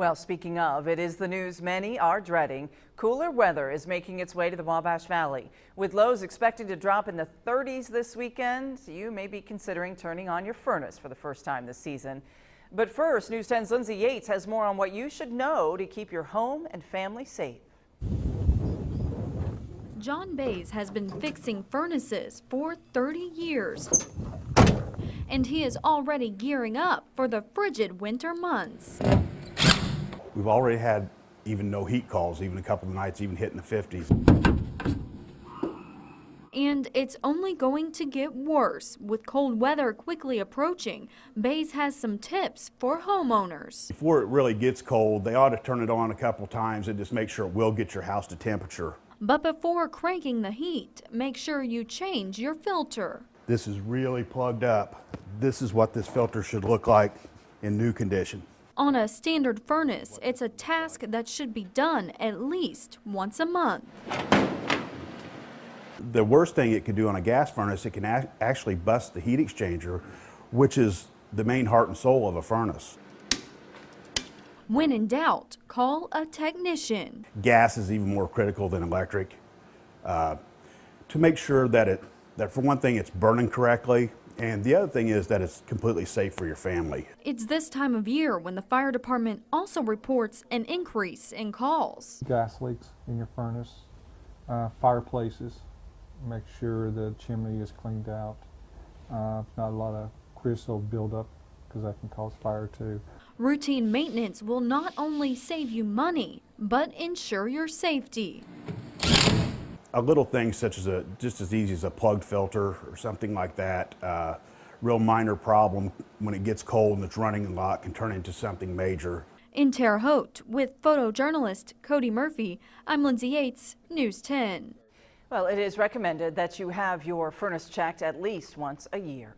Well, speaking of, it is the news many are dreading. Cooler weather is making its way to the Wabash Valley. With lows expected to drop in the 30s this weekend, you may be considering turning on your furnace for the first time this season. But first, News 10's Lindsay Yates has more on what you should know to keep your home and family safe. John Bays has been fixing furnaces for 30 years. And he is already gearing up for the frigid winter months. We've already had even no heat calls, even a couple of nights, even hitting the 50s. And it's only going to get worse. With cold weather quickly approaching, Bays has some tips for homeowners. Before it really gets cold, they ought to turn it on a couple times and just make sure it will get your house to temperature. But before cranking the heat, make sure you change your filter. This is really plugged up. This is what this filter should look like in new condition. On a standard furnace, it's a task that should be done at least once a month. The worst thing it can do on a gas furnace, it can actually bust the heat exchanger, which is the main heart and soul of a furnace. When in doubt, call a technician. Gas is even more critical than electric. To make sure that for one thing, it's burning correctly, and the other thing is that it's completely safe for your family. It's this time of year when the fire department also reports an increase in calls. Gas leaks in your furnace, fireplaces, make sure the chimney is cleaned out. Not a lot of creosote buildup because that can cause fire too. Routine maintenance will not only save you money, but ensure your safety. A little thing such as just as easy as a plugged filter or something like that, real minor problem when it gets cold and it's running a lot can turn into something major. In Terre Haute, with photojournalist Cody Murphy, I'm Lindsay Yates, News 10. Well, it is recommended that you have your furnace checked at least once a year.